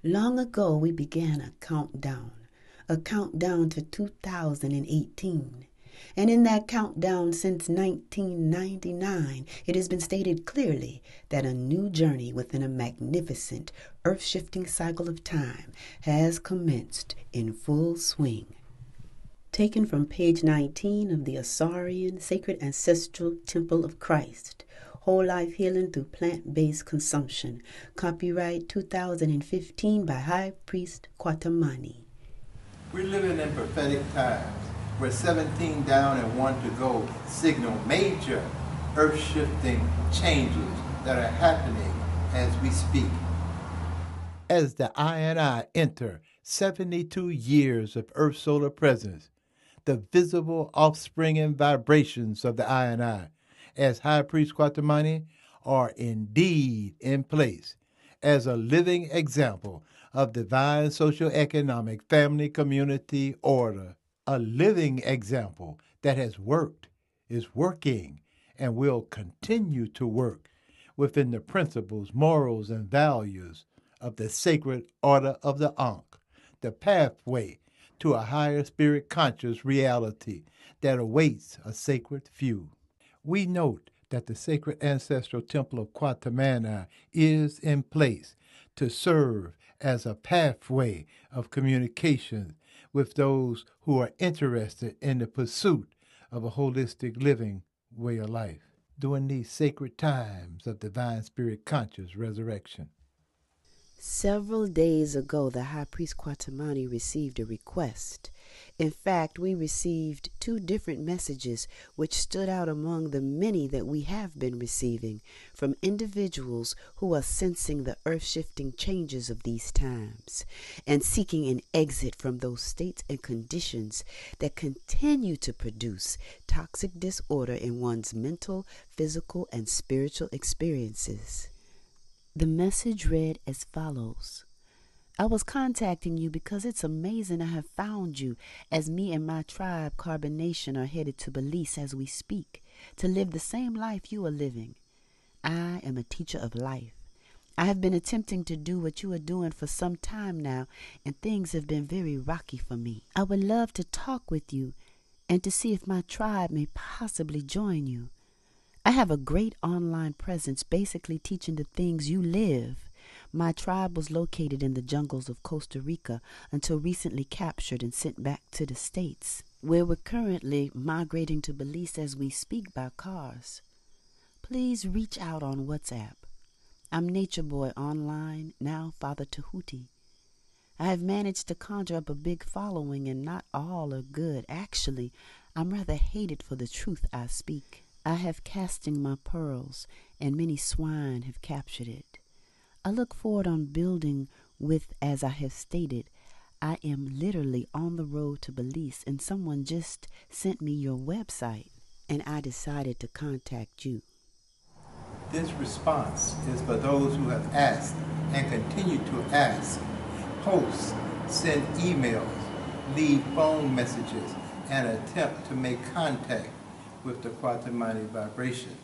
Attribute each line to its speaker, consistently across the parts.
Speaker 1: Long ago, we began a countdown to 2018. And in that countdown since 1999, it has been stated clearly that a new journey within a magnificent, earth-shifting cycle of time has commenced in full swing. Taken from page 19 of the Asarian Sacred Ancestral Temple of Christ, Whole Life Healing Through Plant-Based Consumption, copyright 2015 by High Priest Kwatamani.
Speaker 2: We're living in prophetic times where 17 down and 1 to go signal major earth-shifting changes that are happening as we speak. As the I enter 72 years of Earth solar presence, the visible offspring and vibrations of the I, as High Priest Kwatamani, are indeed in place as a living example of divine socio-economic family community order, a living example that has worked, is working, and will continue to work within the principles, morals, and values of the sacred order of the Ankh, the pathway to a higher spirit conscious reality that awaits a sacred few. We note that the sacred ancestral temple of Kwatamani is in place to serve as a pathway of communication with those who are interested in the pursuit of a holistic living way of life during these sacred times of divine spirit conscious resurrection.
Speaker 1: Several days ago, the High Priest Kwatamani received a request. In fact, we received two different messages which stood out among the many that we have been receiving from individuals who are sensing the earth-shifting changes of these times and seeking an exit from those states and conditions that continue to produce toxic disorder in one's mental, physical, and spiritual experiences. The message read as follows. I was contacting you because it's amazing I have found you, as me and my tribe Carbonation are headed to Belize as we speak, to live the same life you are living. I am a teacher of life. I have been attempting to do what you are doing for some time now, and things have been very rocky for me. I would love to talk with you and to see if my tribe may possibly join you. I have a great online presence basically teaching the things you live. My tribe was located in the jungles of Costa Rica until recently captured and sent back to the States, where we're currently migrating to Belize as we speak by cars. Please reach out on WhatsApp. I'm Natureboy Online, now Father Tahuti. I have managed to conjure up a big following, and not all are good. Actually, I'm rather hated for the truth I speak. I have casting my pearls, and many swine have captured it. I look forward on building with, as I have stated, I am literally on the road to Belize, and someone just sent me your website, and I decided to contact you.
Speaker 2: This response is for those who have asked and continue to ask, post, send emails, leave phone messages, and attempt to make contact with the Kwatamani vibration.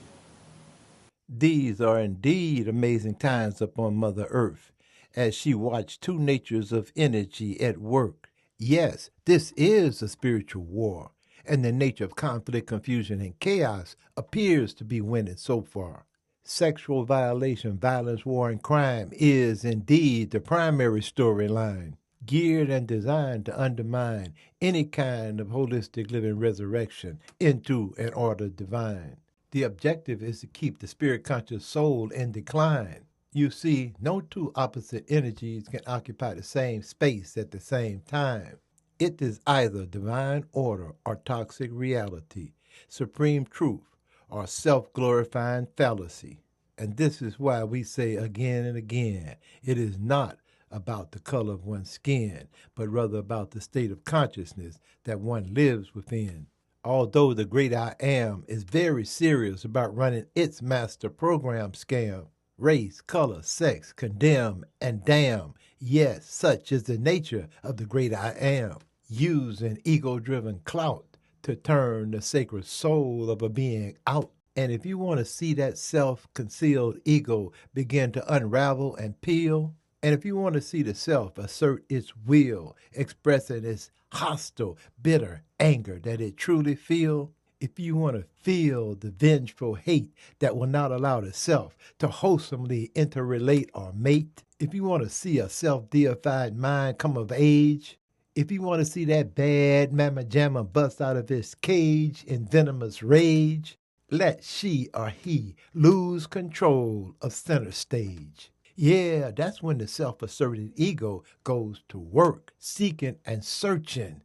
Speaker 2: These are indeed amazing times upon Mother Earth, as she watched two natures of energy at work. Yes, this is a spiritual war, and the nature of conflict, confusion, and chaos appears to be winning so far. Sexual violation, violence, war, and crime is indeed the primary storyline, geared and designed to undermine any kind of holistic living resurrection into an order divine. The objective is to keep the spirit-conscious soul in decline. You see, no two opposite energies can occupy the same space at the same time. It is either divine order or toxic reality, supreme truth or self-glorifying fallacy. And this is why we say again and again, it is not about the color of one's skin, but rather about the state of consciousness that one lives within. Although the great I Am is very serious about running its master program scam, race, color, sex, condemn, and damn, yes, such is the nature of the great I Am, using ego-driven clout to turn the sacred soul of a being out. And if you want to see that self-concealed ego begin to unravel and peel, And if you want to see the self assert its will, expressing its hostile, bitter anger that it truly feel, if you want to feel the vengeful hate that will not allow the self to wholesomely interrelate or mate, if you want to see a self-deified mind come of age, if you want to see that bad mamma jamma bust out of its cage in venomous rage, let she or he lose control of center stage. Yeah, that's when the self-asserted ego goes to work, seeking and searching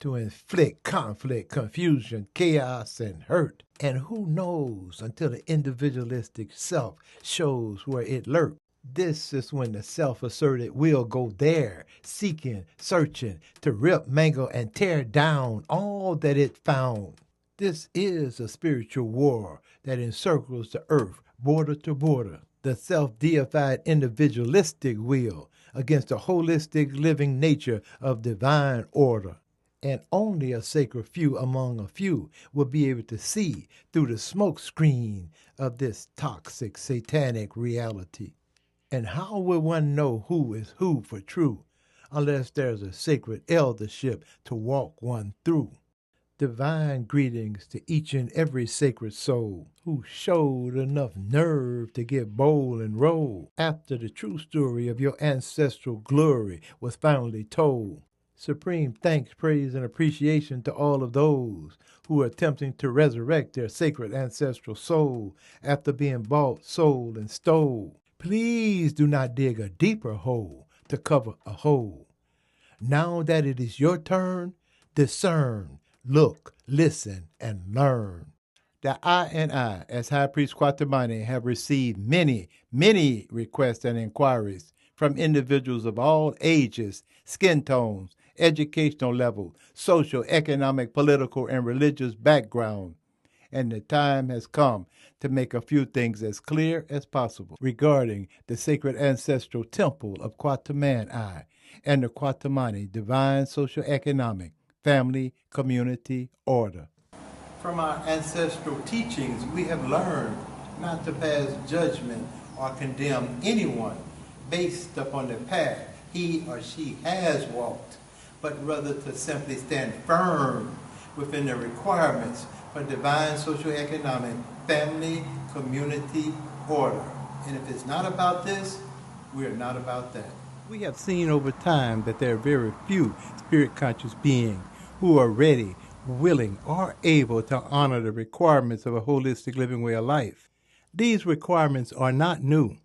Speaker 2: to inflict conflict, confusion, chaos, and hurt. And who knows until the individualistic self shows where it lurks. This is when the self-asserted will go there, seeking, searching, to rip, mangle, and tear down all that it found. This is a spiritual war that encircles the earth, border to border. The self-deified individualistic will against the holistic living nature of divine order. And only a sacred few among a few will be able to see through the smoke screen of this toxic satanic reality. And how will one know who is who for true unless there's a sacred eldership to walk one through? Divine greetings to each and every sacred soul who showed enough nerve to get bold and roll after the true story of your ancestral glory was finally told. Supreme thanks, praise, and appreciation to all of those who are attempting to resurrect their sacred ancestral soul after being bought, sold, and stole. Please do not dig a deeper hole to cover a hole. Now that it is your turn, discern, look, listen, and learn. The I and I, as High Priest Kwatamani, have received many, many requests and inquiries from individuals of all ages, skin tones, educational level, social, economic, political, and religious background. And the time has come to make a few things as clear as possible regarding the sacred ancestral temple of Kwatamani and the Kwatamani divine social economic family community order. From our ancestral teachings, we have learned not to pass judgment or condemn anyone based upon the path he or she has walked, but rather to simply stand firm within the requirements for divine social economic family community order. And if it's not about this, we're not about that. We have seen over time that there are very few spirit-conscious beings who are ready, willing, or able to honor the requirements of a holistic living way of life. These requirements are not new.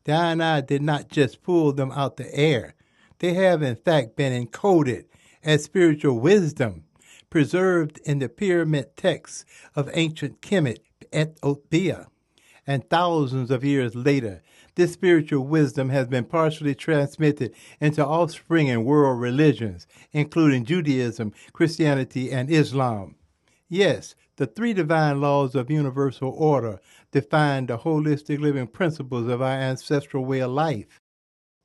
Speaker 2: The I did not just pull them out the air. They have in fact been encoded as spiritual wisdom, preserved in the pyramid texts of ancient Kemet, Ethiopia. And thousands of years later, this spiritual wisdom has been partially transmitted into offspring and world religions, including Judaism, Christianity, and Islam. Yes, the three divine laws of universal order define the holistic living principles of our ancestral way of life.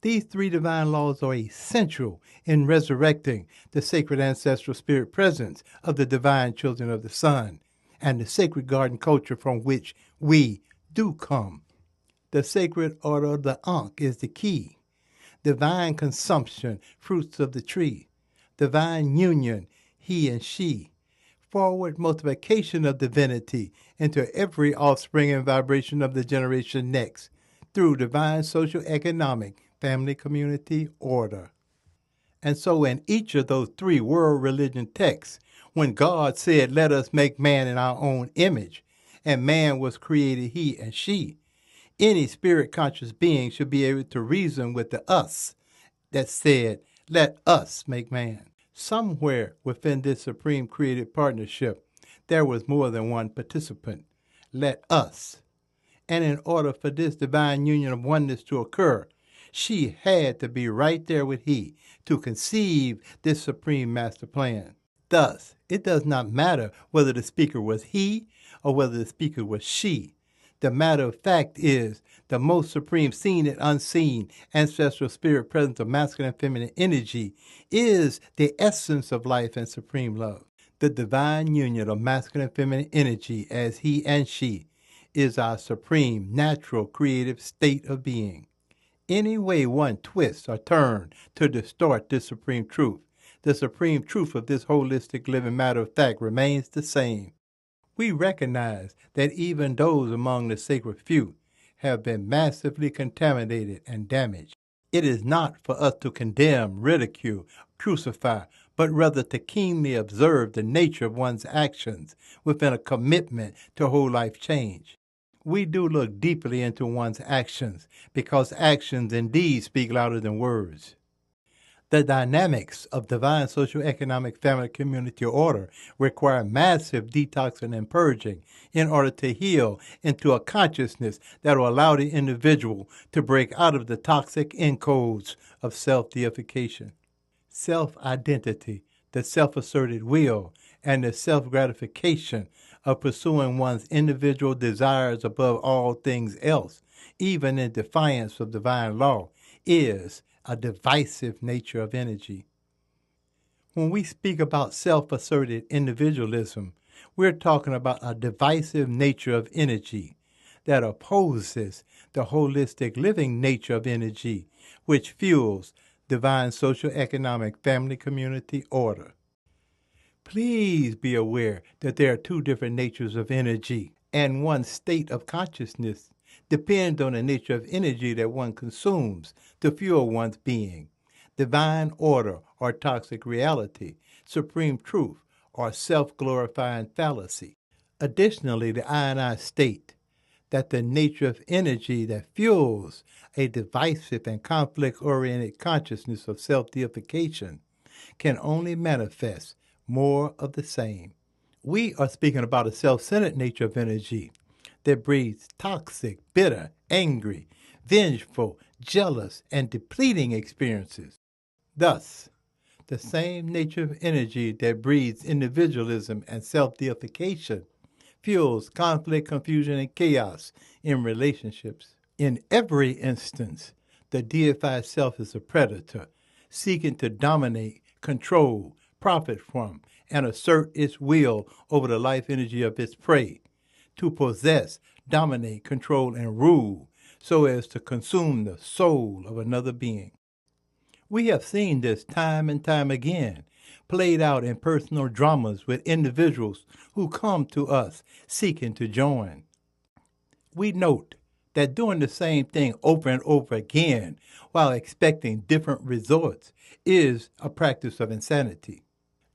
Speaker 2: These three divine laws are essential in resurrecting the sacred ancestral spirit presence of the divine children of the sun and the sacred garden culture from which we do come. The sacred order of the Ankh is the key. Divine consumption, fruits of the tree. Divine union, he and she. Forward multiplication of divinity into every offspring and vibration of the generation next through divine social economic family community order. And so in each of those three world religion texts, when God said, let us make man in our own image, and man was created he and she, any spirit-conscious being should be able to reason with the us that said, let us make man. Somewhere within this supreme creative partnership, there was more than one participant. Let us. And in order for this divine union of oneness to occur, she had to be right there with he to conceive this supreme master plan. Thus, it does not matter whether the speaker was he or whether the speaker was she. The matter of fact is the most supreme seen and unseen ancestral spirit presence of masculine and feminine energy is the essence of life and supreme love. The divine union of masculine and feminine energy as he and she is our supreme natural creative state of being. Any way one twists or turns to distort this supreme truth, the supreme truth of this holistic living matter of fact remains the same. We recognize that even those among the sacred few have been massively contaminated and damaged. It is not for us to condemn, ridicule, crucify, but rather to keenly observe the nature of one's actions within a commitment to whole life change. We do look deeply into one's actions because actions indeed speak louder than words. The dynamics of divine social, economic, family, community order require massive detoxing and purging in order to heal into a consciousness that will allow the individual to break out of the toxic encodes of self-deification. Self-identity, the self-asserted will, and the self-gratification of pursuing one's individual desires above all things else, even in defiance of divine law, is a divisive nature of energy. When we speak about self-asserted individualism, we're talking about a divisive nature of energy that opposes the holistic living nature of energy, which fuels divine social, economic, family, community order. Please be aware that there are two different natures of energy, and one's state of consciousness depends on the nature of energy that one consumes to fuel one's being. Divine order or toxic reality, supreme truth or self-glorifying fallacy. Additionally, the I and I state that the nature of energy that fuels a divisive and conflict-oriented consciousness of self-deification can only manifest more of the same. We are speaking about a self-centered nature of energy that breeds toxic, bitter, angry, vengeful, jealous, and depleting experiences. Thus, the same nature of energy that breeds individualism and self-deification fuels conflict, confusion, and chaos in relationships. In every instance, the deified self is a predator, seeking to dominate, control, profit from, and assert its will over the life energy of its prey, to possess, dominate, control, and rule, so as to consume the soul of another being. We have seen this time and time again, played out in personal dramas with individuals who come to us seeking to join. We note that doing the same thing over and over again while expecting different results is a practice of insanity.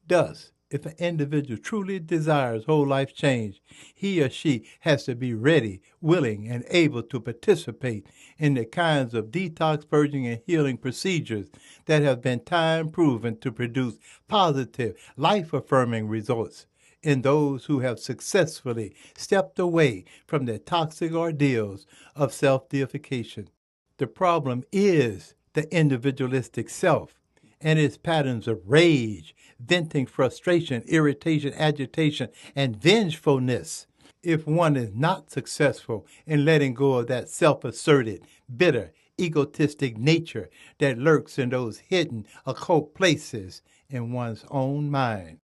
Speaker 2: Thus, if an individual truly desires whole life change, he or she has to be ready, willing, and able to participate in the kinds of detox, purging, and healing procedures that have been time proven to produce positive, life-affirming results in those who have successfully stepped away from the toxic ordeals of self-deification. The problem is the individualistic self and its patterns of rage, venting frustration, irritation, agitation, and vengefulness. If one is not successful in letting go of that self-asserted, bitter, egotistic nature that lurks in those hidden, occult places in one's own mind.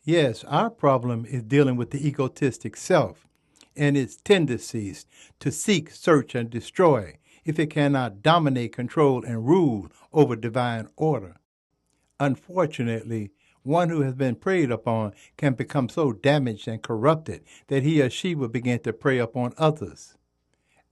Speaker 2: Yes, our problem is dealing with the egotistic self and its tendencies to seek, search, and destroy if it cannot dominate, control, and rule over divine order. Unfortunately, one who has been preyed upon can become so damaged and corrupted that he or she will begin to prey upon others.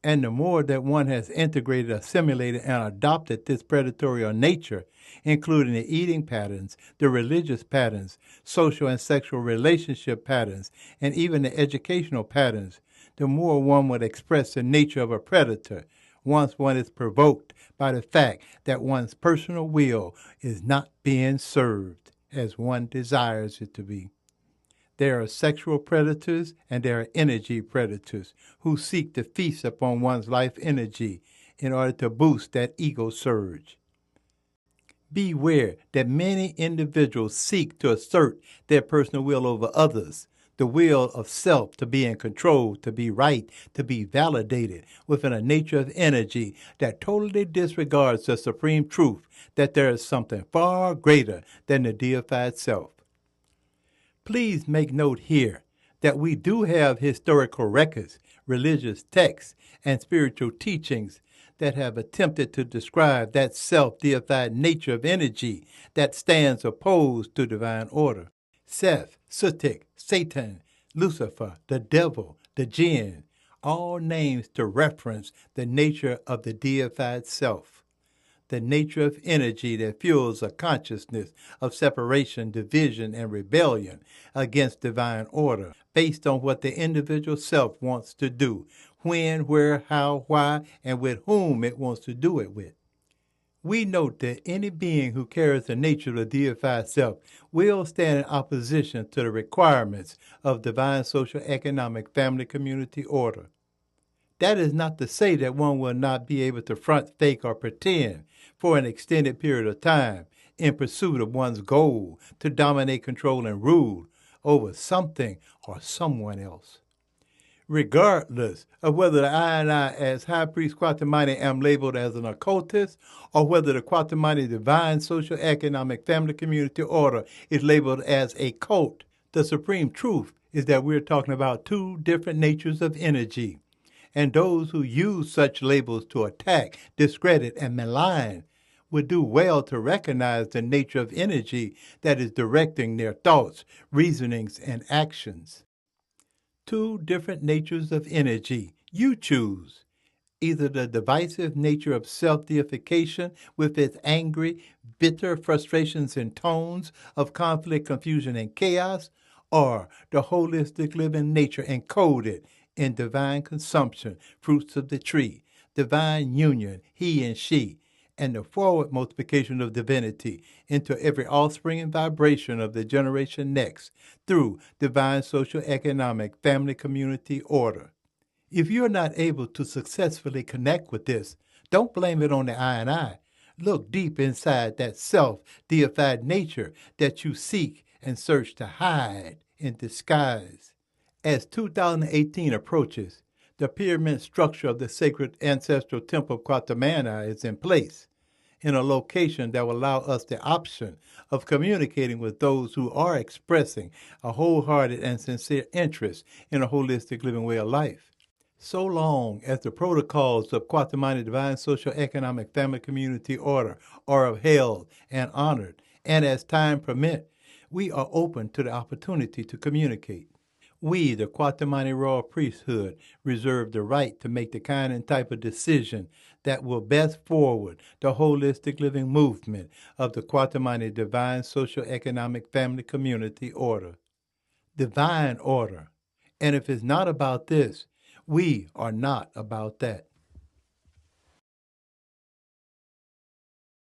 Speaker 2: And the more that one has integrated, assimilated, and adopted this predatory nature, including the eating patterns, the religious patterns, social and sexual relationship patterns, and even the educational patterns, the more one would express the nature of a predator once one is provoked by the fact that one's personal will is not being served as one desires it to be. There are sexual predators and there are energy predators who seek to feast upon one's life energy in order to boost that ego surge. Beware that many individuals seek to assert their personal will over others, the will of self to be in control, to be right, to be validated within a nature of energy that totally disregards the supreme truth that there is something far greater than the deified self. Please make note here that we do have historical records, religious texts, and spiritual teachings that have attempted to describe that self-deified nature of energy that stands opposed to divine order. Seth, Sutik, Satan, Lucifer, the devil, the jinn, all names to reference the nature of the deified self, the nature of energy that fuels a consciousness of separation, division, and rebellion against divine order, based on what the individual self wants to do, when, where, how, why, and with whom it wants to do it with. We note that any being who carries the nature of the deified self will stand in opposition to the requirements of divine social, economic, family, community order. That is not to say that one will not be able to front, fake, or pretend for an extended period of time in pursuit of one's goal to dominate, control, and rule over something or someone else. Regardless of whether I, as High Priest Kwatamani, am labeled as an occultist, or whether the Kwatamani divine social, economic, family, community order is labeled as a cult, the supreme truth is that we're talking about two different natures of energy. And those who use such labels to attack, discredit, and malign would do well to recognize the nature of energy that is directing their thoughts, reasonings, and actions. Two different natures of energy. You choose. Either the divisive nature of self-deification with its angry, bitter frustrations and tones of conflict, confusion, and chaos, or the holistic living nature encoded in divine consumption, fruits of the tree, divine union, he and she, and the forward multiplication of divinity into every offspring and vibration of the generation next through divine social, economic, family, community order. If you're not able to successfully connect with this, don't blame it on the I and I. Look deep inside that self-deified nature that you seek and search to hide in disguise. As 2018 approaches, the pyramid structure of the sacred ancestral temple of Kwatamani is in place, in a location that will allow us the option of communicating with those who are expressing a wholehearted and sincere interest in a holistic living way of life. So long as the protocols of Kwatamani Divine Social Economic Family Community Order are upheld and honored, and as time permits, we are open to the opportunity to communicate. We, the Kwatamani Royal Priesthood, reserve the right to make the kind and type of decision that will best forward the holistic living movement of the Kwatamani Divine Social Economic Family Community Order. Divine order. And if it's not about this, we are not about that.